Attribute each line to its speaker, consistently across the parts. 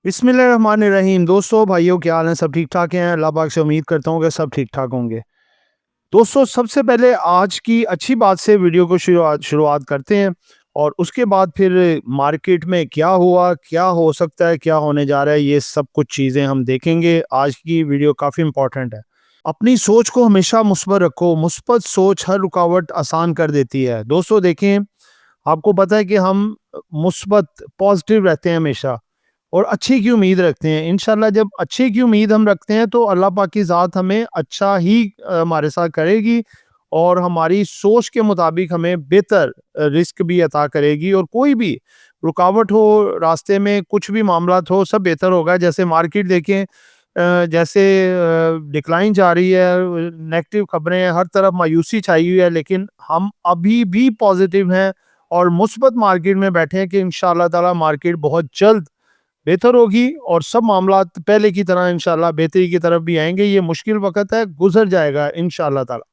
Speaker 1: बिस्मिल्लाहिर्रहमानिर्रहीम। दोस्तों, भाइयों, क्या हाल है? सब ठीक ठाक हैं? अल्लाह पाक से उम्मीद करता हूँ कि सब ठीक ठाक होंगे। दोस्तों, सबसे पहले आज की अच्छी बात से वीडियो को शुरुआत शुरुआत करते हैं और उसके बाद फिर मार्केट में क्या हुआ, क्या हो सकता है, क्या होने जा रहा है, ये सब कुछ चीज़ें हम देखेंगे। आज की वीडियो काफ़ी इंपॉर्टेंट है। अपनी सोच को हमेशा मुस्बत रखो। मुस्बत सोच हर रुकावट आसान कर देती है। दोस्तों देखें, आपको पता है कि हम मुस्बत पॉजिटिव रहते हैं हमेशा और अच्छे की उम्मीद रखते हैं। इंशाल्लाह जब अच्छे की उम्मीद हम रखते हैं तो अल्लाह पाक की ज़ात हमें अच्छा ही हमारे साथ करेगी और हमारी सोच के मुताबिक हमें बेहतर रिस्क भी अता करेगी। और कोई भी रुकावट हो रास्ते में, कुछ भी मामलात हो, सब बेहतर होगा। जैसे मार्केट देखें, जैसे डिक्लाइन जा रही है, नेगेटिव खबरें हैं, हर तरफ मायूसी छाई हुई है, लेकिन हम अभी भी पॉजिटिव हैं और मुस्बत मार्केट में बैठे हैं कि इंशाल्लाह ताला मार्केट बहुत जल्द बेहतर होगी और सब मामलात पहले की तरह इंशाल्लाह बेहतरी की तरफ भी आएंगे। ये मुश्किल वक्त है, गुजर जाएगा इंशाल्लाह ताला।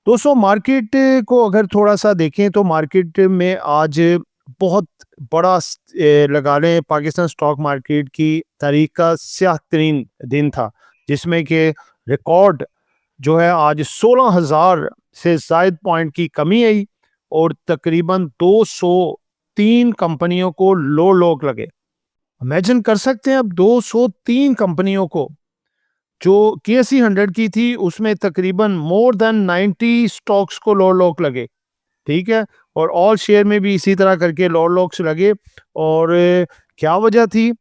Speaker 1: दोस्तों, मार्केट को अगर थोड़ा सा देखें तो मार्केट में आज बहुत बड़ा लगा लें, पाकिस्तान स्टॉक मार्केट की तारीख का स्याह तरीन दिन था, जिसमें कि रिकॉर्ड जो है आज 16,000 से जायद पॉइंट की कमी आई और तकरीबन 203 कंपनियों को लो लॉक लगे। इमेजिन कर सकते हैं अब 203 कंपनियों को, जो केएसई 100 की थी उसमें तकरीबन मोर देन 90 स्टॉक्स को लॉ लॉक लगे। ठीक है, और ऑल शेयर में भी इसी तरह करके लॉ लॉक्स लगे। और क्या वजह थी?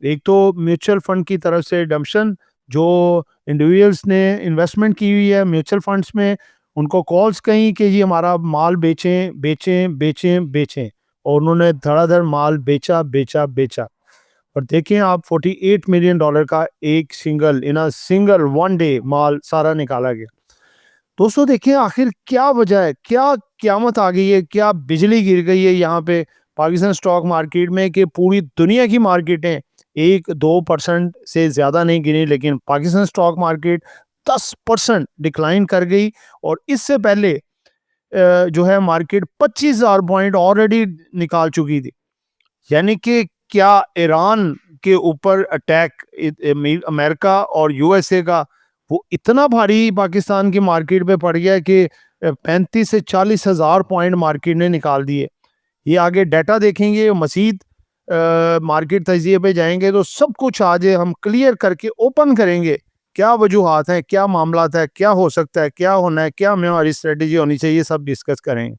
Speaker 1: एक तो म्यूचुअल फंड की तरफ से डम्पशन, जो इंडिविजुअल्स ने इन्वेस्टमेंट की हुई है म्यूचुअल फंड्स में, उनको कॉल्स कहीं कि जी हमारा माल बेचें बेचें बेचें बेचें, और उन्होंने धड़ाधड़ माल बेचा बेचा बेचा। और देखें आप, $48 मिलियन का एक सिंगल वन डे माल सारा निकाला गया। दोस्तों देखें, आखिर क्या वजह है? क्या क़यामत आ गई है? क्या बिजली गिर गई है यहाँ पे पाकिस्तान स्टॉक मार्केट में कि पूरी दुनिया की मार्केटें 1-2% से ज़्यादा नहीं गिरी, लेकिन पाकिस्तान स्टॉक मार्केट 10% डिक्लाइन कर गई। और इससे पहले जो है मार्केट 25,000 पॉइंट ऑलरेडी निकाल चुकी थी। यानी कि क्या ईरान के ऊपर अटैक अमेरिका और यूएसए का वो इतना भारी पाकिस्तान की मार्केट पे पड़ गया कि 35 से 40 हज़ार पॉइंट मार्केट ने निकाल दिए। ये आगे डाटा देखेंगे, मजीद मार्केट तजिए पे जाएंगे तो सब कुछ आज हम क्लियर करके ओपन करेंगे। क्या वजूहात हैं, क्या मामला है, क्या हो सकता है, क्या होना है, क्या हमें हमारी स्ट्रेटेजी होनी चाहिए, सब डिस्कस करेंगे।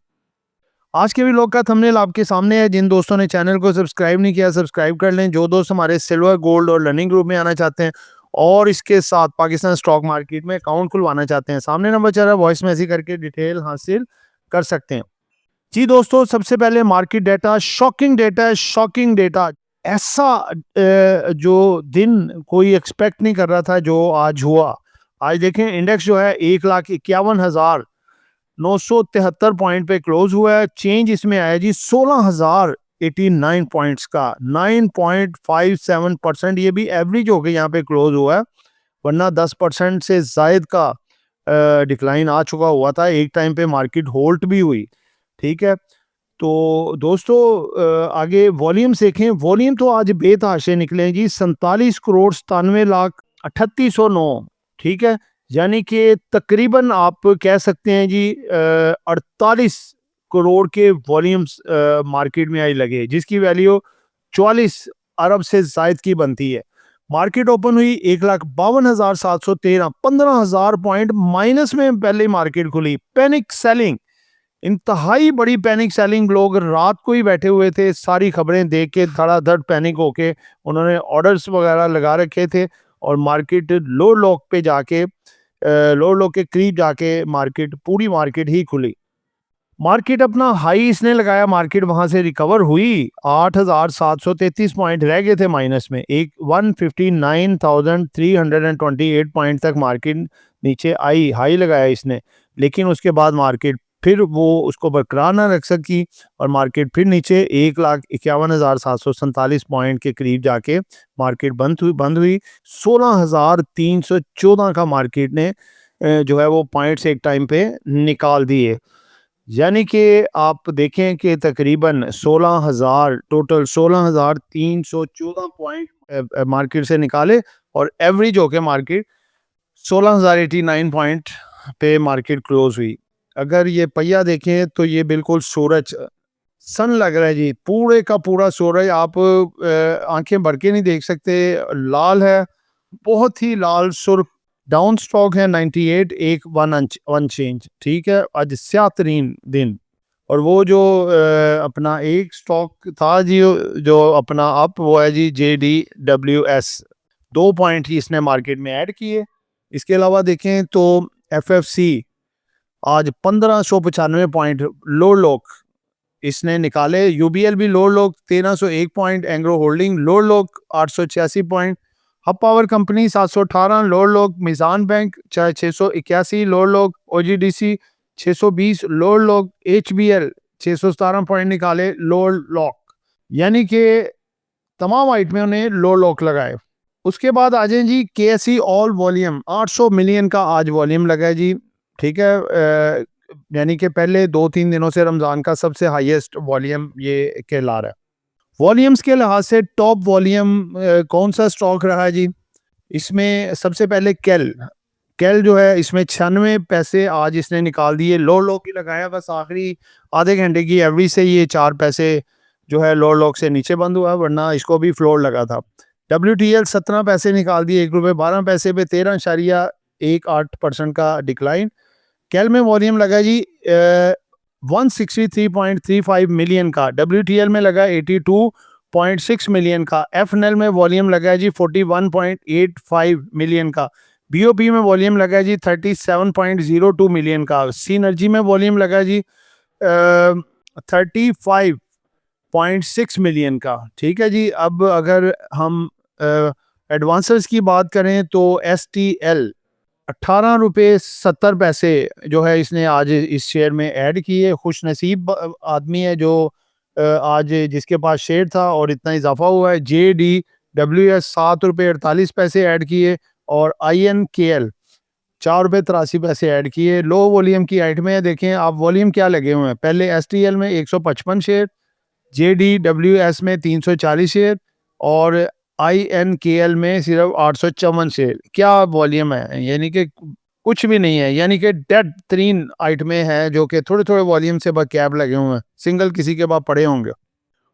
Speaker 1: आज के व्लॉग का थंबनेल आपके सामने है। जिन दोस्तों ने चैनल को सब्सक्राइब नहीं किया, सब्सक्राइब कर लें। जो दोस्त हमारे सिल्वर, गोल्ड और लर्निंग ग्रुप में आना चाहते हैं और इसके साथ पाकिस्तान स्टॉक मार्केट में अकाउंट खुलवाना चाहते हैं, सामने नंबर चल रहा है, वॉइस मैसेज करके डिटेल हासिल कर सकते हैं। जी दोस्तों, सबसे पहले मार्केट डेटा, शॉकिंग डेटा है, शॉकिंग डेटा। ऐसा जो दिन कोई एक्सपेक्ट नहीं कर रहा था, जो आज हुआ। आज देखें, इंडेक्स जो है 1,51,973 पॉइंट पे क्लोज हुआ है। चेंज इसमें आया जी 16,089 पॉइंट्स का, 9.57%। ये भी एवरेज होकर यहाँ पे क्लोज हुआ है, वरना 10% से जायद का डिक्लाइन आ चुका हुआ था। एक टाइम पे मार्केट होल्ड भी हुई। ठीक है, तो दोस्तों आगे वॉल्यूम देखें। वॉल्यूम तो आज बेतहाशे निकले जी, 47,97,38,9। ठीक है, यानी कि तकरीबन आप कह सकते हैं जी 48 करोड़ के वॉल्यूम्स मार्केट में आई लगे, जिसकी वैल्यू 44 अरब से जायद की बनती है। मार्केट ओपन हुई 1,52,713, 15,000 पॉइंट माइनस में पहले मार्केट खुली। पैनिक सेलिंग, इंतहाई बड़ी पैनिक सेलिंग। लोग रात को ही बैठे हुए थे, सारी खबरें देख के धड़ाधड़ पैनिक होके उन्होंने ऑर्डर्स वगैरह लगा रखे थे और मार्केट लो लॉक पे जाके लो लॉक के करीब जाके मार्केट, पूरी मार्केट ही खुली। मार्केट अपना हाई इसने लगाया, मार्केट वहां से रिकवर हुई। 8,733 पॉइंट रह गए थे माइनस में, एक 159,328 पॉइंट तक मार्केट नीचे आई, हाई लगाया इसने। लेकिन उसके बाद मार्केट फिर वो उसको बरकरार ना रख सकी और मार्केट फिर नीचे 1,51,747 पॉइंट के करीब जाके मार्केट बंद हुई। 16,314 का मार्केट ने जो है वो पॉइंट्स एक टाइम पे निकाल दिए। यानी कि आप देखें कि तकरीबन 16,000 टोटल 16,314 पॉइंट मार्केट से निकाले और एवरेज होके मार्केट 16,089 पॉइंट पे मार्केट क्लोज हुई। अगर ये पहिया देखें तो ये बिल्कुल सूरज सन लग रहा है जी, पूरे का पूरा सूरज आप आंखें भर के नहीं देख सकते, लाल है, बहुत ही लाल सुर्ख। डाउन स्टॉक है 98, एक वन चेंज, ठीक है, आज स्याह तरीन दिन। और वो जो अपना एक स्टॉक था जी, जो अपना अप, वो है जी JDWS, 2 पॉइंट ही इसने मार्केट में ऐड किए। इसके अलावा देखें तो FFC आज 1595 पॉइंट लो लोक इसने निकाले। UBL भी लो लोक 1301 पॉइंट, एंग्रो होल्डिंग लो लोक 886 पॉइंट, हब पावर कंपनी 718 लो लोक, मिजान बैंक चाहे 681 लो लोक, OGDC 620 लो लोक, HBL 617 पॉइंट निकाले लो लॉक। यानी कि तमाम आइटमों ने लो लॉक लगाए। उसके बाद आ जाए जी KSE ऑल वॉल्यूम, 800 मिलियन का आज वॉल्यूम लगा है जी, ठीक है। यानी कि पहले 2-3 दिनों से रमज़ान का सबसे हाईएस्ट वॉल्यूम ये कहला रहा है। वॉल्यूम्स के लिहाज से टॉप वॉल्यूम कौन सा स्टॉक रहा है जी? इसमें सबसे पहले केल जो है, इसमें 96 पैसे आज इसने निकाल दिए, लो लो की लगाया, बस आखिरी आधे घंटे की एवरेज से ये 4 पैसे जो है लो लॉक से नीचे बंद हुआ, वरना इसको भी फ्लोर लगा था। WTL 17 पैसे निकाल दिए, 1 रुपये 12 पैसे पे, 13.18% का डिक्लाइन। कैल में वॉल्यूम लगा जी 163.35 मिलियन का, WTL में लगा 82.6 मिलियन का, FNL में वॉल्यूम लगा जी 41.85 मिलियन का, BOP में वॉल्यूम लगा जी 37.02 मिलियन का, सीनर्जी में वॉल्यूम लगा जी 35.6 मिलियन का, ठीक है जी। अब अगर हम एडवांसेस की बात करें तो STL 18 रुपये 70 पैसे जो है इसने आज इस शेयर में ऐड किए। खुश नसीब आदमी है जो आज जिसके पास शेयर था और इतना इजाफा हुआ है। JDWS 7 रुपये 48 पैसे ऐड किए और INKL 4 रुपये 83 पैसे ऐड किए। लो वॉल्यूम की आइटमें है, देखें आप वॉल्यूम क्या लगे हुए हैं। पहले STL में 155 शेयर, JDWS में 340 शेयर और INKL में सिर्फ 854 शेयर। क्या वॉल्यूम है, यानी कि कुछ भी नहीं है, यानी कि डेड तरीन आइटमें हैं जो कि थोड़े थोड़े वॉल्यूम से कैप लगे हुए हैं, सिंगल किसी के पास पड़े होंगे।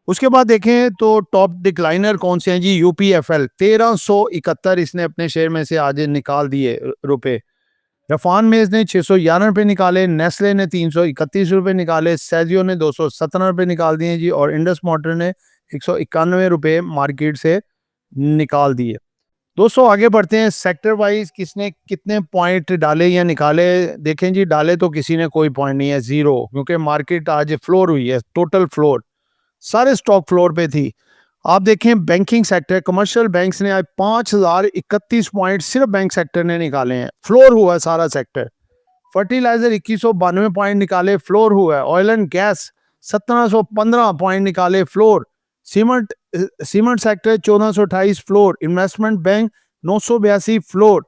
Speaker 1: उसके बाद देखें तो टॉप डिक्लाइनर कौन से हैं जी? UPFL 1371 इसने अपने शेयर में से आज निकाल दिए रुपए। रफान मेज ने 611 रुपये निकाले, नेस्ले ने 331 रुपये निकाले, सेजियो ने 217 रुपये निकाल दिए जी और इंडस मोटर ने 191 रुपये मार्केट से निकाल दिए। दोस्तों आगे बढ़ते हैं, सेक्टर वाइज किसने कितने पॉइंट डाले या निकाले। देखें जी, डाले तो किसी ने कोई पॉइंट नहीं है, जीरो, क्योंकि मार्केट आज फ्लोर हुई है, टोटल फ्लोर, सारे स्टॉक फ्लोर पे थी। आप देखें बैंकिंग सेक्टर, कमर्शियल बैंक्स ने आज 5,031 पॉइंट सिर्फ बैंक सेक्टर ने निकाले हैं, फ्लोर हुआ सारा सेक्टर। फर्टिलाइजर 2192 पॉइंट निकाले, फ्लोर हुआ है। ऑयल एंड गैस 1715 पॉइंट निकाले, floor. Cement cement sector 1428 floor. Investment bank 982 floor.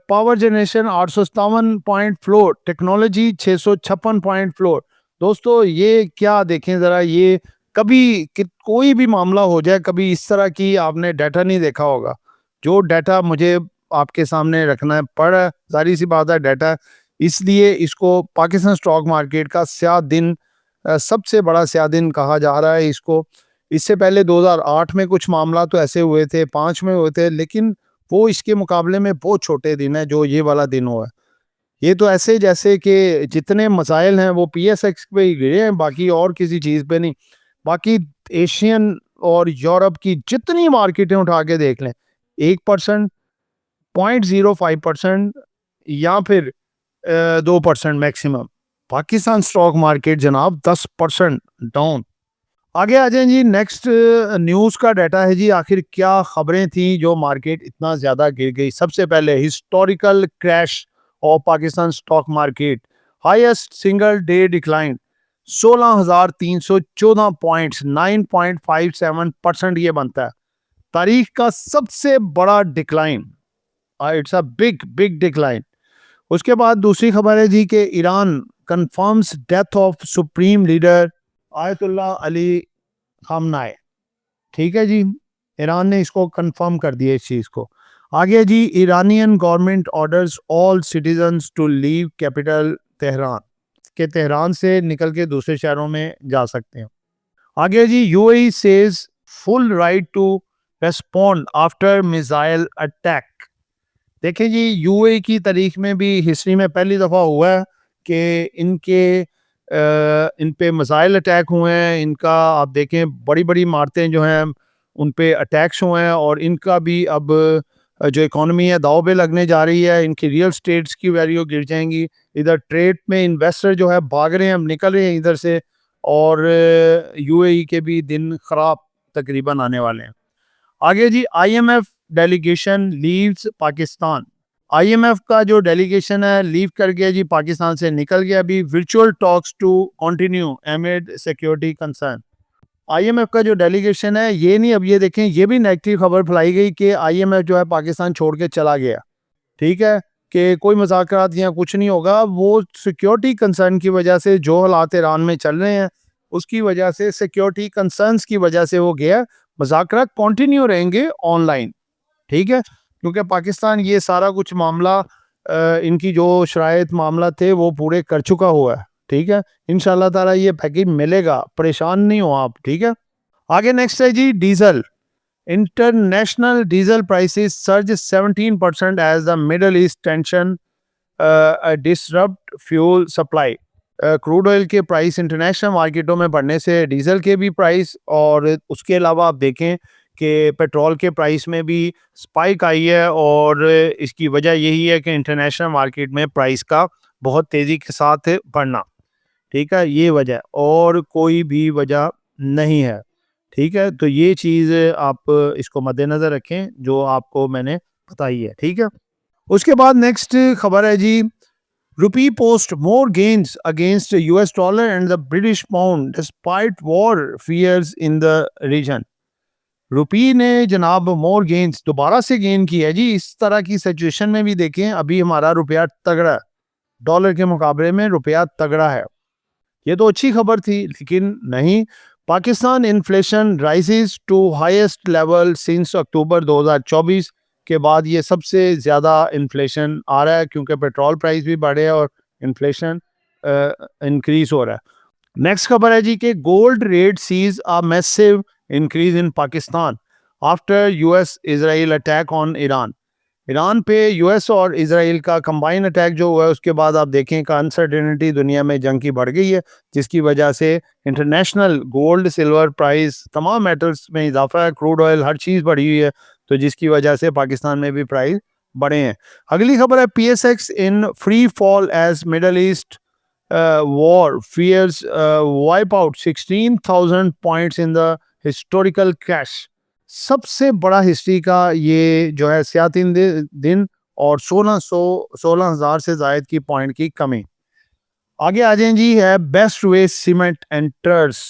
Speaker 1: Power generation 857 point floor. Technology 656 point floor. दोस्तों ये क्या देखें ज़रा, ये कभी कोई भी मामला हो जाए, कभी इस तरह की आपने डाटा नहीं देखा होगा। जो डाटा मुझे आपके सामने रखना पड़ रहा है, जाहिर सी बात है डाटा, इसलिए इसको पाकिस्तान स्टॉक मार्केट का स्याह दिन, सबसे बड़ा स्याह दिन कहा जा रहा है इसको। इससे पहले 2008 में कुछ मामला तो ऐसे हुए थे, 5 में हुए थे, लेकिन वो इसके मुकाबले में बहुत छोटे दिन है जो ये वाला दिन हुआ है। ये तो ऐसे जैसे कि जितने मसाइल हैं वो PSX पे ही गिरे हैं, बाकी और किसी चीज़ पे नहीं। बाकी एशियन और यूरोप की जितनी मार्केटें उठा के देख लें, 1%, 0.05% या फिर 2% मैक्सिमम। पाकिस्तान स्टॉक मार्केट जनाब 10% डाउन। आगे आ जाए जी, नेक्स्ट न्यूज़ का डाटा है जी, आखिर क्या खबरें थी जो मार्केट इतना ज़्यादा गिर गई। सबसे पहले historical crash of Pakistan stock market, highest single day decline 16,314 points, 9.57% ये बनता है तारीख का सबसे बड़ा decline. It's a big big decline. उसके बाद दूसरी खबर है जी कि Iran confirms death of supreme leader Ayatollah Ali खामनाई। ठीक है जी, ईरान ने इसको कंफर्म कर दिया इस चीज़ को। आगे जी, Iranian government orders all citizens to leave capital Tehran, के तेहरान से निकल के दूसरे शहरों में जा सकते हैं। आगे जी, UAE says full right to respond after missile attack. देखिए जी, यूएई की तारीख में भी हिस्ट्री में पहली दफ़ा हुआ है कि इन पे मिसाइल अटैक हुए हैं। इनका आप देखें बड़ी बड़ी इमारतें जो हैं उन पे अटैक्स हुए हैं, और इनका भी अब जो इकोनॉमी है दाव पे लगने जा रही है। इनकी रियल स्टेट्स की वैल्यू गिर जाएंगी। इधर ट्रेड में इन्वेस्टर जो है भाग रहे हैं, हम निकल रहे हैं इधर से, और यूएई के भी दिन ख़राब तकरीबन आने वाले हैं। आगे जी, IMF delegation leaves Pakistan. IMF का जो डेलीगेशन है लीव कर गया जी, पाकिस्तान से निकल गया। अभी virtual talks to continue amid security concern. IMF का जो डेलीगेशन है ये नहीं, अब ये देखें, ये भी नेगेटिव खबर फैलाई गई कि आईएमएफ जो है पाकिस्तान छोड़ के चला गया। ठीक है, कि कोई मुज़ाकरात या कुछ नहीं होगा। वो सिक्योरिटी कंसर्न की वजह से, जो हालात ईरान में चल रहे हैं उसकी वजह से, सिक्योरिटी कंसर्न्स की वजह से वो गया। मुज़ाकरात कंटिन्यू रहेंगे ऑनलाइन। ठीक है, क्योंकि पाकिस्तान ये सारा कुछ मामला इनकी जो शराइत मामला थे वो पूरे कर चुका हुआ है। ठीक है, इंशाल्लाह ताला ये पैकेज मिलेगा, परेशान नहीं हो आप। ठीक है, आगे नेक्स्ट है जी, diesel. International diesel prices surge 17% as the Middle East tension disrupt fuel supply. Crude oil के प्राइस इंटरनेशनल मार्केटों में बढ़ने से डीजल के भी प्राइस, और उसके अलावा आप देखें कि पेट्रोल के प्राइस में भी स्पाइक आई है, और इसकी वजह यही है कि इंटरनेशनल मार्केट में प्राइस का बहुत तेज़ी के साथ बढ़ना। ठीक है, ये वजह, और कोई भी वजह नहीं है। ठीक है, तो ये चीज़ आप इसको मद्देनज़र रखें जो आपको मैंने बताई है। ठीक है, उसके बाद नेक्स्ट खबर है जी, rupee post more gains against US dollar and the British pound despite war fears in the region. Rupee ने जनाब मोर गेन्स दोबारा से गेन किया है जी। इस तरह की सिचुएशन में भी देखें, अभी हमारा रुपया तगड़ा है, डॉलर के मुकाबले में रुपया तगड़ा है। ये तो अच्छी खबर थी, लेकिन नहीं। Pakistan inflation rises to highest level since October 2024 के बाद ये सबसे ज़्यादा इन्फ्लेशन आ रहा है, क्योंकि पेट्रोल प्राइस भी बढ़े और इन्फ्लेशन इंक्रीज हो रहा है। नेक्स्ट खबर है जी कि gold rate sees a massive increase in Pakistan after US Israel attack on Iran. Iran पे यूएस और इजराइल का कंबाइन अटैक जो हुआ है उसके बाद आप देखें कि अनसर्टेनिटी दुनिया में जंग की बढ़ गई है, जिसकी वजह से इंटरनेशनल गोल्ड सिल्वर प्राइस, तमाम मेटल्स में इजाफा है, क्रूड ऑयल, हर चीज़ बढ़ी हुई है, तो जिसकी वजह से पाकिस्तान में भी प्राइस बढ़े हैं। अगली खबर है, PSX in free fall as Middle East war fears wipe out 16,000 points in the historical crash. सबसे बड़ा हिस्ट्री का ये जो है 3 दिन और 16,000 से जायद की पॉइंट की कमी। आगे आ जाए जी, है best way cement enters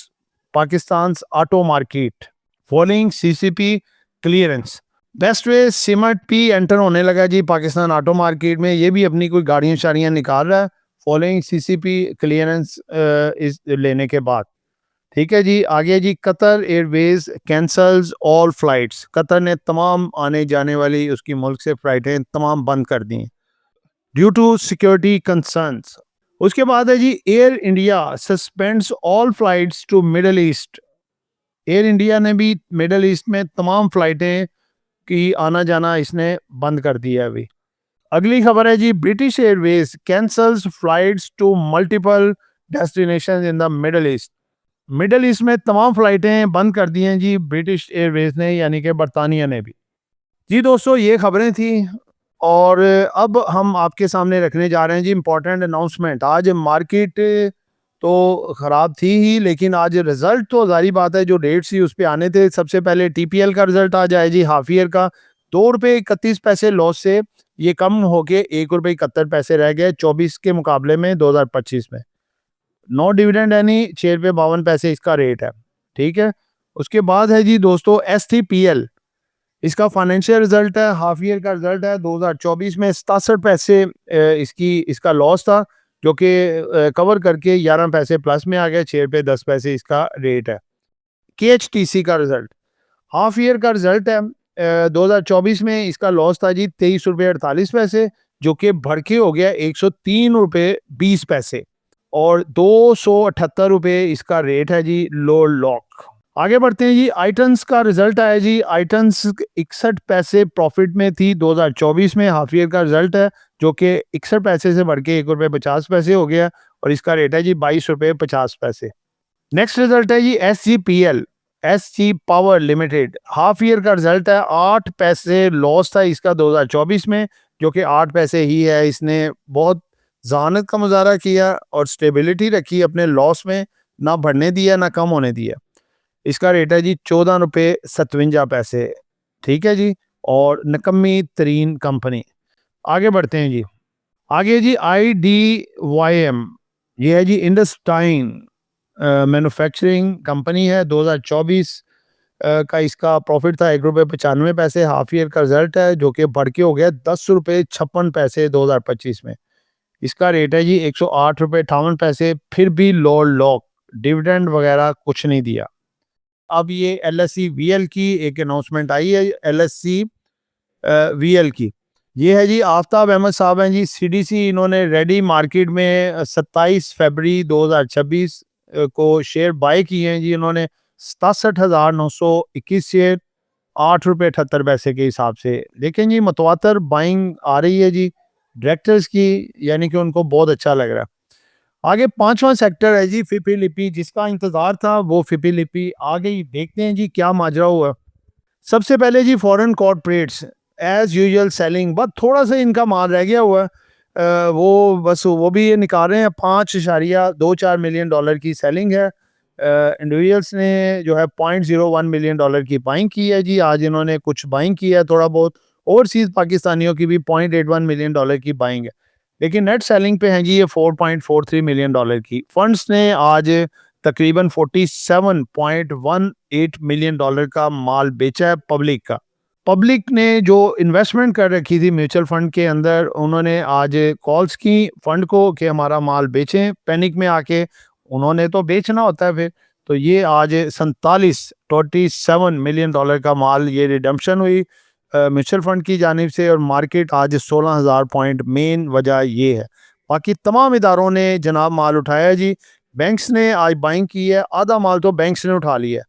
Speaker 1: Pakistan auto market following CCP clearance. Best way cement भी एंटर होने लगा जी पाकिस्तान ऑटो मार्केट में। ये भी अपनी कोई गाड़ियाँ शाड़ियाँ निकाल रहा है फॉलोइंग सीसीपी क्लियरेंस इस लेने के बाद। ठीक है जी, आगे जी, Qatar Airways cancels all flights. Qatar ने तमाम आने जाने वाली उसकी मुल्क से फ्लाइटें तमाम बंद कर दी ड्यू टू सिक्योरिटी कंसर्न्स। उसके बाद है जी, Air India suspends all flights to Middle East. Air India ने भी मिडल ईस्ट में तमाम फ्लाइटें की आना जाना इसने बंद कर दिया है अभी। अगली खबर है जी, British Airways cancels flights to multiple destinations in the Middle East. Middle East में तमाम फ्लाइटें बंद कर दी हैं जी ब्रिटिश एयरवेज ने, यानी कि बरतानिया ने भी। जी दोस्तों, ये खबरें थी, और अब हम आपके सामने रखने जा रहे हैं जी इंपॉर्टेंट अनाउंसमेंट। आज मार्केट तो ख़राब थी ही, लेकिन आज रिज़ल्ट तो जारी बात है जो डेट्स थी उस पर आने थे। सबसे पहले टीपीएल का रिज़ल्ट आ जाए जी, हाफ ईयर का। 2 रुपये 31 पैसे लॉस से ये कम होके 1 रुपये 71 पैसे रह गए 24 के मुकाबले में 2025 में। नो डिविडेंड यानी 6 रुपये 52 पैसे इसका रेट है। ठीक है, उसके बाद है जी दोस्तों STPL, इसका फाइनेंशियल रिजल्ट है, हाफ ईयर का रिजल्ट है। 2024 में 67 पैसे इसका लॉस था, जो कि कवर करके 11 पैसे प्लस में आ गया, 6 रुपये 10 पैसे इसका रेट है। KHTC का रिजल्ट, हाफ ईयर का रिजल्ट है 2024 में इसका लॉस था जी 23 रुपये 48 पैसे, जो कि बढ़ के हो गया 103 रुपये 20 पैसे और 278 रुपये इसका रेट है जी लो लॉक। आगे बढ़ते हैं जी, आइटन्स का रिजल्ट आया जी, आइटन्स 61 पैसे प्रॉफिट में थी 2024 में, हाफ ईयर का रिजल्ट है जो कि 61 पैसे से बढ़ के 1 रुपये 50 पैसे हो गया और इसका रेट है जी 22 रुपये 50 पैसे। नेक्स्ट रिजल्ट है जी SGPL, SG power limited, half year का रिजल्ट है 8 पैसे लॉस था इसका 2024 में, जो कि 8 पैसे ही है। इसने बहुत ज़हानत का मुजाहरा किया और स्टेबिलिटी रखी अपने लॉस में, ना बढ़ने दिया ना कम होने दिया। इसका रेट है जी 14 रुपये 57 पैसे, ठीक है जी, और निकम्मी तरीन कंपनी। आगे बढ़ते हैं जी, आगे जी IDYM, ये है जी इंडस्टाइन मैन्युफैक्चरिंग कंपनी है। 2024 का इसका प्रॉफिट था 1 रुपये 95 पैसे, हाफ ईयर का रिजल्ट है जो कि बढ़ के हो गया 10 रुपये 56 पैसे 2025 में। इसका रेट है जी 108 रुपये 58 पैसे, फिर भी लो लॉक, डिविडेंड वगैरह कुछ नहीं दिया। अब ये LSE VL की एक अनाउंसमेंट आई है, LSE VL की, ये है जी आफ्ताब अहमद साहब हैं जी, CDC इन्होंने रेडी मार्केट में 27 फरवरी 2026 को शेयर बाय किए हैं जी, इन्होंने 67,921 शेयर 8 रुपये 78 पैसे के हिसाब से। देखें जी मतवातर बाइंग आ रही है जी डायरेक्टर्स की, यानी कि उनको बहुत अच्छा लग रहा है। आगे पांचवा सेक्टर है जी फिपी लिपि, जिसका इंतजार था वो फिपी लिपि आ गई। देखते हैं जी क्या माजरा हुआ। सबसे पहले जी foreign corporates as usual selling, बस थोड़ा सा इनका माल रह गया हुआ है, वो बस वो भी ये निकाल रहे हैं। 5.24 मिलियन डॉलर की सेलिंग है। इंडिविजुअल्स ने जो है 0.01 मिलियन डॉलर की बाइंग की है जी, आज इन्होंने कुछ बाइंग किया है थोड़ा बहुत। ओवरसीज पाकिस्तानियों की भी 0.81 मिलियन डॉलर की बाइंग है, लेकिन नेट सेलिंग पे हैं जी ये 4.43 मिलियन डॉलर की। फंड्स ने आज तकरीबन 47.18 मिलियन डॉलर का माल बेचा है पब्लिक का। पब्लिक ने जो इन्वेस्टमेंट कर रखी थी म्यूचुअल फंड के अंदर, उन्होंने आज कॉल्स की फंड को कि हमारा माल बेचें, पैनिक में आके उन्होंने तो बेचना होता है फिर। तो ये आज 47 मिलियन डॉलर का माल ये रिडम्पशन हुई म्यूचुअल फंड की जानिब से, और मार्केट आज 16,000 पॉइंट, मेन वजह ये है। बाकी तमाम इदारों ने जनाब माल उठाया जी। बैंक्स ने आज बाइंग की है, आधा माल तो बैंक्स ने उठा लिया,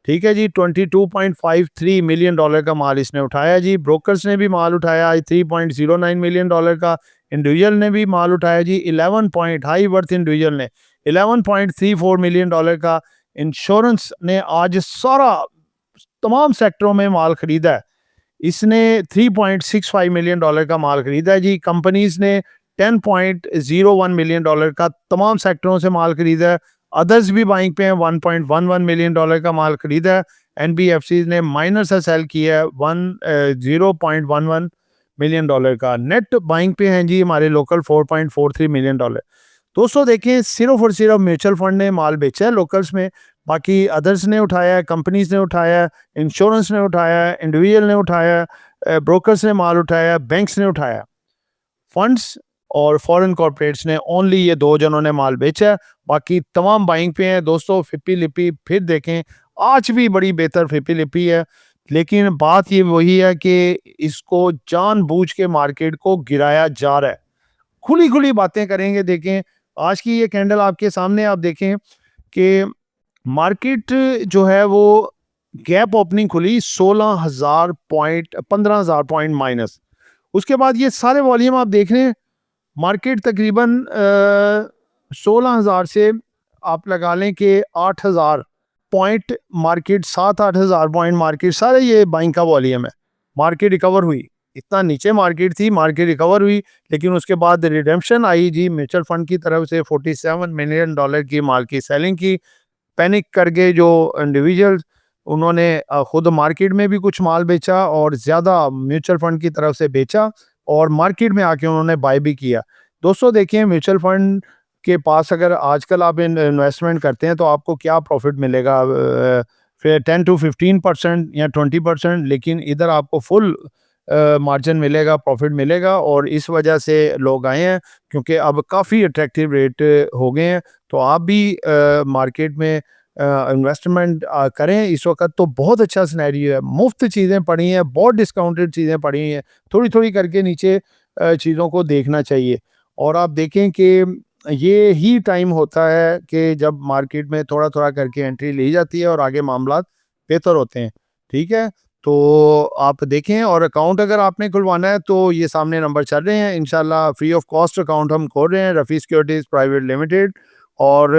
Speaker 1: ठीक है जी। 22.53 मिलियन डॉलर का माल इसने उठाया जी। ब्रोकर्स ने भी माल उठाया आज 3.09 मिलियन डॉलर का। इंडिविजुअल ने भी माल उठाया जी 11 पॉइंट, हाई वर्थ इंडिविजुअल ने 11.34 मिलियन डॉलर का। इंश्योरेंस ने आज सारा तमाम सेक्टरों में माल खरीदा है, इसने 3.65 मिलियन डॉलर का माल खरीदा है जी। कंपनीज ने 10.01 मिलियन डॉलर का तमाम सेक्टरों से माल खरीदा है। अदर्स भी बाइंग पे हैं, 1.11 मिलियन डॉलर का माल खरीदा है। NBFCs ने माइनर से सेल किया है 0.11 मिलियन डॉलर का। नेट बाइंग पे हैं जी हमारे लोकल 4.43 मिलियन डॉलर। दोस्तों देखें, सिर्फ और सिर्फ म्यूचुअल फंड ने माल बेचा है लोकल्स में, बाकी अदर्स ने उठाया है, कंपनीज ने उठाया है, इंश्योरेंस ने उठाया है, इंडिविजुअल ने उठाया है, ब्रोकर्स ने माल उठाया है, बैंक्स ने उठाया है। फंड्स और फॉरेन कॉर्पोरेट्स ने ओनली ये दो जनों ने माल बेचा है, बाकी तमाम बाइंग पे हैं। दोस्तों फिपी लिपि फिर देखें, आज भी बड़ी बेहतर फिपी लिपि है, लेकिन बात ये वही है कि इसको जानबूझ के मार्केट को गिराया जा रहा है। खुली खुली बातें करेंगे। देखें आज की ये कैंडल आपके सामने, आप देखें कि मार्केट जो है वो गैप ओपनिंग खुली 16,000 पॉइंट, 15,000 पॉइंट माइनस। उसके बाद ये सारे वॉल्यूम आप देख रहे हैं, मार्केट तकरीबन 16,000 से आप लगा लें कि 8,000 पॉइंट मार्केट, 7-8 हज़ार पॉइंट मार्केट, सारे ये बाइंग का वॉल्यूम है। मार्केट रिकवर हुई, इतना नीचे मार्केट थी, मार्केट रिकवर हुई, लेकिन उसके बाद रिडेम्पशन आई जी म्यूचुअल फंड की तरफ से 47 मिलियन डॉलर की माल की सेलिंग की। पैनिक करके जो इंडिविजुअल्स, उन्होंने खुद मार्केट में भी कुछ माल बेचा और ज़्यादा म्यूचुअल फंड की तरफ से बेचा, और मार्केट में आके उन्होंने बाय भी किया। दोस्तों देखिए, म्यूचुअल फंड के पास अगर आजकल आप इन्वेस्टमेंट करते हैं तो आपको क्या प्रॉफिट मिलेगा, फिर 10 to 15% या 20%, लेकिन इधर आपको फुल मार्जिन मिलेगा, प्रॉफिट मिलेगा और इस वजह से लोग आए हैं क्योंकि अब काफ़ी अट्रैक्टिव रेट हो गए हैं। तो आप भी मार्केट में इन्वेस्टमेंट करें इस वक्त तो बहुत अच्छा सिनेरियो है। मुफ्त चीज़ें पड़ी हैं, बहुत डिस्काउंटेड चीज़ें पड़ी हैं, थोड़ी-थोड़ी करके नीचे चीज़ों को देखना चाहिए। और आप देखें कि ये ही टाइम होता है कि जब मार्केट में थोड़ा-थोड़ा करके एंट्री ली जाती है और आगे मामलात बेहतर होते हैं। ठीक है? तो आप देखें और अकाउंट अगर आपने खुलवाना है तो ये सामने नंबर चल रहे हैं। इंशाल्लाह फ्री ऑफ कॉस्ट अकाउंट हम खोल रहे हैं, रफ़ी सिक्योरिटीज़ प्राइवेट लिमिटेड और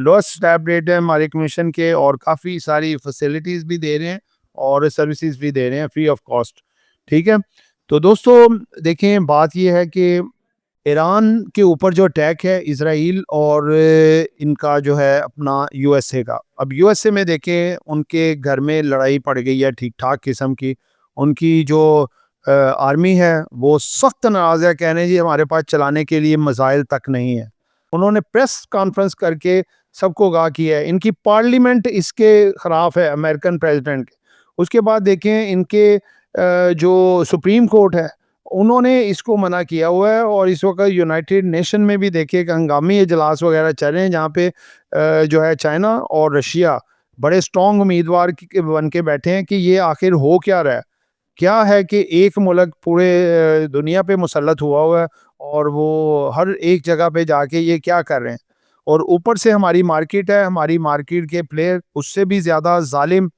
Speaker 1: लोएस्ट स्टैम्प रेट है हमारे कमीशन के और काफ़ी सारी फैसिलिटीज़ भी दे रहे हैं और सर्विसेज़ भी दे रहे हैं फ्री ऑफ कॉस्ट। ठीक है? तो दोस्तों देखें बात ये है कि ईरान के ऊपर जो अटैक है इज़राइल और इनका जो है अपना यूएसए का। अब यूएसए में देखें उनके घर में लड़ाई पड़ गई है ठीक-ठाक किस्म की। उनकी जो आर्मी है वो सख्त नाराज़ है, कह रहे हैं जी हमारे पास चलाने के लिए मिसाइल तक नहीं है। उन्होंने प्रेस कॉन्फ्रेंस करके सबको आगाह किया है। इनकी पार्लियामेंट इसके खिलाफ है अमेरिकन प्रेसिडेंट के। उसके बाद देखें इनके जो सुप्रीम कोर्ट है उन्होंने इसको मना किया हुआ है और इस वक्त यूनाइटेड नेशन में भी देखिए कि हंगामी इजलास वगैरह चल रहे हैं जहाँ पे जो है चाइना और रशिया बड़े स्ट्रॉन्ग उम्मीदवार बन के बैठे हैं कि ये आखिर हो क्या रहा है। क्या है कि एक मुल्क पूरे दुनिया पे मुसल्लत हुआ है और वो हर एक जगह पे जाके ये क्या कर रहे हैं। और ऊपर से हमारी मार्केट है, हमारी मार्केट के प्लेयर उससे भी ज़्यादा ज़ालिम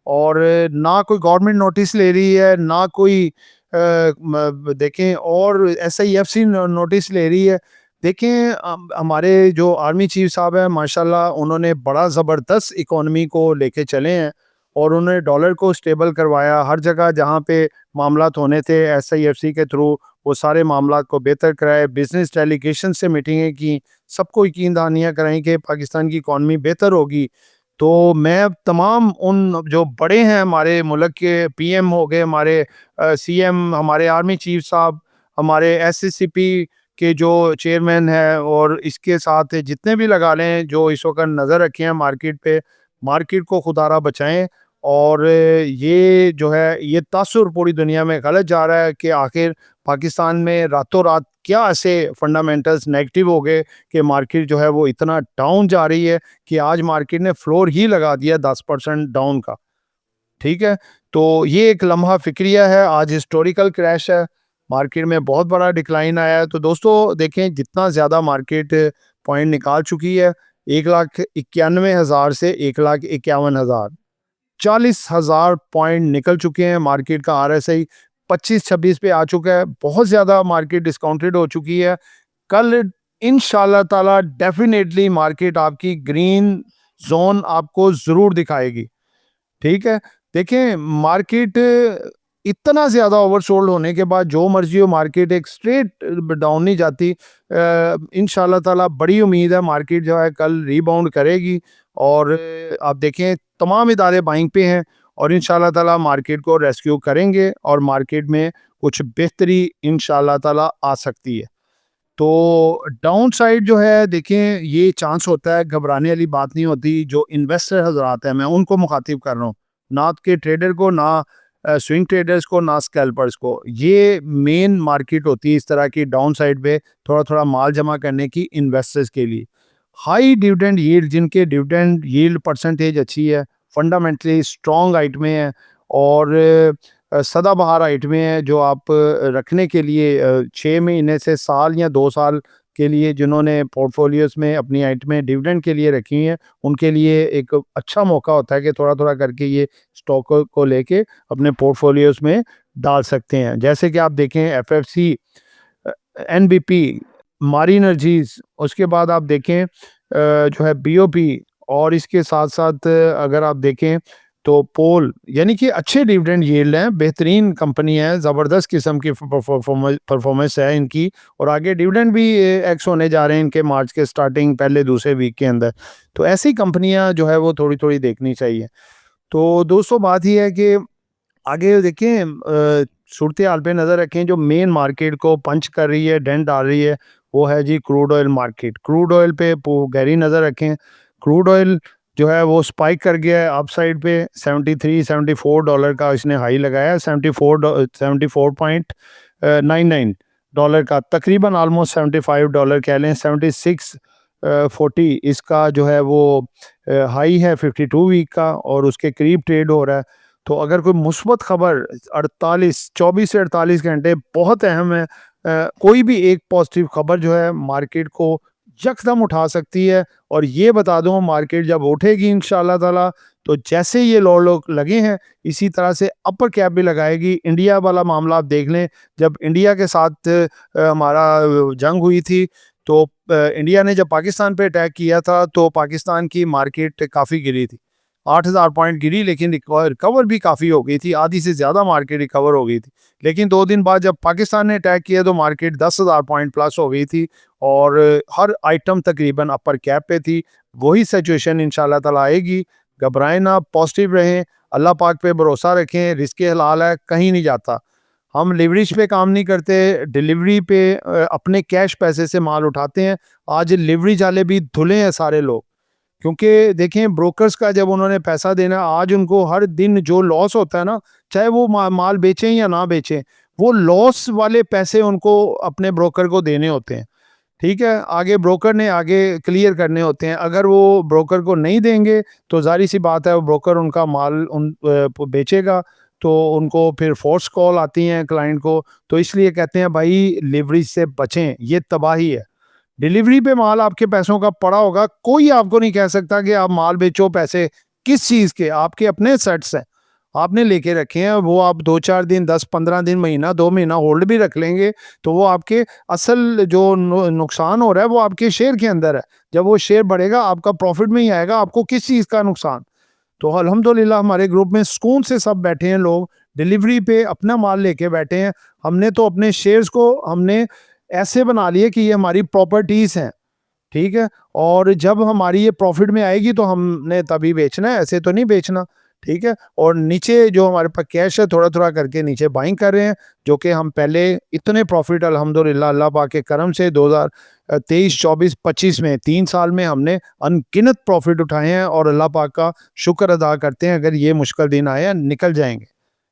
Speaker 1: और ना कोई गवर्नमेंट नोटिस ले रही है, ना कोई देखें और एसआईएफसी नोटिस ले रही है। देखें हमारे जो आर्मी चीफ साहब हैं माशाल्लाह उन्होंने बड़ा ज़बरदस्त इकोनॉमी को लेके चले हैं और उन्होंने डॉलर को स्टेबल करवाया। हर जगह जहाँ पे मामलात होने थे एसआईएफसी के थ्रू वो सारे मामलात को बेहतर कराए, बिज़नेस डेलीगेशन से मीटिंगें की, सबको यकीन दहानियाँ कराई कि पाकिस्तान की इकॉनमी बेहतर होगी। तो मैं अब तमाम उन जो बड़े हैं हमारे मुल्क के पीएम हो गए, हमारे सीएम, हमारे आर्मी चीफ साहब, हमारे एसएससीपी के जो चेयरमैन हैं और इसके साथ जितने भी लगा लें जो इस वक्त नज़र रखे हैं मार्केट पे, मार्केट को खुदारा बचाएं। और ये जो है ये तासुर पूरी दुनिया में गलत जा रहा है कि आखिर पाकिस्तान में रातों रात क्या ऐसे फंडामेंटल्स नेगेटिव हो गए कि मार्केट जो है वो इतना डाउन जा रही है कि आज मार्केट ने फ्लोर ही लगा दिया 10% डाउन का। ठीक है? तो ये एक लम्हा फ़िक्रिया है, आज हिस्टोरिकल क्रैश है, मार्केट में बहुत बड़ा डिक्लाइन आया है। तो दोस्तों देखें जितना ज़्यादा मार्केट पॉइंट निकाल चुकी है 1,91,000 से 1,51,000 40,000 पॉइंट निकल चुके हैं। मार्केट का आरएसआई 25-26 पे आ चुका है। बहुत ज़्यादा मार्केट डिस्काउंटेड हो चुकी है। कल इंशाल्लाह ताला डेफ़िनेटली मार्केट आपकी ग्रीन ज़ोन आपको ज़रूर दिखाएगी। ठीक है? देखें मार्केट इतना ज़्यादा ओवरसोल्ड होने के बाद जो मर्ज़ी हो मार्केट एक स्ट्रेट डाउन नहीं जाती। इंशाल्लाह ताला बड़ी उम्मीद है मार्केट जो है कल रीबाउंड करेगी और आप देखें तमाम इदारे बाइंग पे हैं और इंशाल्लाह ताला मार्केट को रेस्क्यू करेंगे और मार्केट में कुछ बेहतरी इंशाल्लाह ताला आ सकती है। तो डाउन साइड जो है देखें ये चांस होता है, घबराने वाली बात नहीं होती। जो इन्वेस्टर हज़रात हैं मैं उनको मुखातिब कर रहा हूँ, ना के ट्रेडर को, ना स्विंग ट्रेडर्स को, ना स्कैल्पर्स को। ये मेन मार्केट होती है इस तरह की डाउन साइड पे थोड़ा-थोड़ा माल जमा करने की इन्वेस्टर्स के लिए। हाई डिविडेंड यील्ड जिनके डिविडेंड यील्ड परसेंटेज अच्छी है, फंडामेंटली स्ट्रॉन्ग आइटमें हैं और सदाबहार आइटमें हैं जो आप रखने के लिए 6 महीने से साल या 2 साल के लिए जिन्होंने पोर्टफोलियोज़ में अपनी आइटमें डिविडेंड के लिए रखी हैं, उनके लिए एक अच्छा मौका होता है कि थोड़ा-थोड़ा करके ये स्टॉक को लेके अपने पोर्टफोलियोज़ में डाल सकते हैं। जैसे कि आप देखें एफएफसी, एनबीपी, मारी एनर्जीज़, उसके बाद आप देखें जो है बीओपी और इसके साथ-साथ अगर आप देखें तो पोल यानी कि अच्छे डिविडेंड यील्ड हैं, बेहतरीन कंपनी है, ज़बरदस्त किस्म की परफॉर्मेंस है इनकी और आगे डिविडेंड भी एक्स होने जा रहे हैं इनके मार्च के स्टार्टिंग पहले दूसरे वीक के अंदर। तो ऐसी कंपनियां जो है वो थोड़ी-थोड़ी देखनी चाहिए। तो दोस्तों बात ये है कि आगे देखें सूरत हाल पे नज़र रखें। जो मेन मार्केट को पंच कर रही है, डेंट डाल रही है, वो है जी crude oil market. Crude oil पे गहरी नज़र रखें। क्रूड ऑयल जो है वो स्पाइक कर गया है अप साइड पे। 73-74 डॉलर का इसने हाई लगाया है, 74.99 डॉलर का, तकरीबन ऑलमोस्ट 75 डॉलर कह लें। 76.40 इसका जो है वो हाई है 52 वीक का, और उसके करीब ट्रेड हो रहा है। तो अगर कोई मुस्बत खबर 24 से 48 घंटे बहुत अहम है। कोई भी एक पॉजिटिव खबर जो है मार्केट को यकदम उठा सकती है। और ये बता दूं, मार्केट जब उठेगी इंशाल्लाह ताला, तो जैसे ये लोग लगे हैं इसी तरह से अपर कैप भी लगाएगी। इंडिया वाला मामला आप देख लें, जब इंडिया के साथ हमारा जंग हुई थी, तो इंडिया ने जब पाकिस्तान पे अटैक किया था तो पाकिस्तान की मार्केट काफ़ी गिरी थी, 8,000 पॉइंट गिरी, लेकिन रिकवर भी काफ़ी हो गई थी, आधी से ज़्यादा मार्केट रिकवर हो गई थी। लेकिन 2 दिन बाद जब पाकिस्तान ने अटैक किया तो मार्केट 10,000 पॉइंट प्लस हो गई थी, और हर आइटम तकरीबन अपर कैप पे थी। वही सिचुएशन इंशाल्लाह ताला आएगी। घबराएं ना, पॉजिटिव रहें, अल्लाह पाक पे भरोसा रखें, रिस्क हलाल है, कहीं नहीं जाता। हम लिवरेज पे काम नहीं करते, डिलीवरी पे अपने कैश पैसे से माल उठाते हैं। आज लिवरेज वाले भी धुले हैं सारे लोग, क्योंकि देखें ब्रोकर्स का जब उन्होंने पैसा देना, आज उनको हर दिन जो लॉस होता है ना, चाहे वो माल बेचें या ना बेचें, वो लॉस वाले पैसे उनको अपने ब्रोकर को देने होते हैं। ठीक है, आगे ब्रोकर ने आगे क्लियर करने होते हैं। अगर वो ब्रोकर को नहीं देंगे तो ज़ाहिर सी बात है वो ब्रोकर उनका माल बेचेगा, तो उनको फिर फोर्स कॉल आती हैं क्लाइंट को। तो इसलिए कहते हैं भाई लिवरेज से बचें, ये तबाही है। डिलीवरी पे माल आपके पैसों का पड़ा होगा, कोई आपको नहीं कह सकता कि आप माल बेचो। पैसे किस चीज़ के? आपके अपने सेट्स हैं, आपने लेके रखे हैं, वो आप 2-4 दिन, 10-15 दिन, महीना 2 महीना होल्ड भी रख लेंगे तो वो आपके असल जो नुकसान हो रहा है वो आपके शेयर के अंदर है। जब वो शेयर बढ़ेगा आपका प्रॉफिट में ही आएगा, आपको किस चीज़ का नुकसान? तो अल्हम्दुलिल्लाह हमारे ग्रुप में सुकून से सब बैठे हैं लोग, डिलीवरी पे अपना माल लेके बैठे हैं। हमने तो अपने शेयर्स को हमने ऐसे बना लिए कि ये हमारी प्रॉपर्टीज़ हैं, ठीक है? और जब हमारी ये प्रॉफिट में आएगी तो हमने तभी बेचना है, ऐसे तो नहीं बेचना, ठीक है? और नीचे जो हमारे पास कैश है थोड़ा-थोड़ा करके नीचे बाइंग कर रहे हैं, जो कि हम पहले इतने प्रॉफिट अल्हम्दुलिल्लाह अल्लाह पाक के करम से 2023, 24, 25 में 3 साल में हमने अनगिनत प्रॉफिट उठाए हैं, और अल्लाह पाक का शुक्र अदा करते हैं। अगर ये मुश्किल दिन आए हैं, निकल जाएँगे।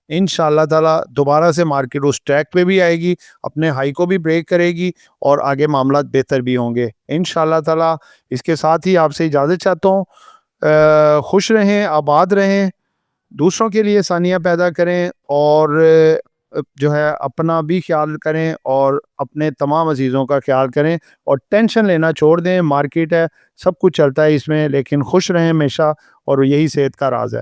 Speaker 1: इंशाअल्लाह ताला दोबारा से मार्केट उस ट्रैक पे भी आएगी, अपने हाई को भी ब्रेक करेगी, और आगे मामला बेहतर भी होंगे इंशाअल्लाह ताला। इसके साथ ही आपसे इजाज़त चाहता हूँ। खुश रहें, आबाद रहें, दूसरों के लिए आसानियाँ पैदा करें, और जो है अपना भी ख्याल करें और अपने तमाम अज़ीज़ों का ख्याल करें, और टेंशन लेना छोड़ दें। मार्केट है, सब कुछ चलता है इसमें, लेकिन खुश रहें हमेशा, और यही सेहत का राज है।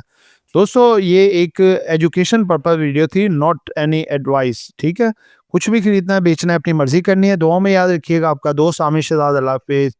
Speaker 1: दोस्तों, ये एक एजुकेशन पर्पस वीडियो थी, नॉट एनी एडवाइस, ठीक है? कुछ भी खरीदना है, बेचना है, अपनी मर्ज़ी करनी है। दुआ में याद रखिएगा। आपका दोस्त आमिर शहजाद। अल्लाह हाफ़िज़।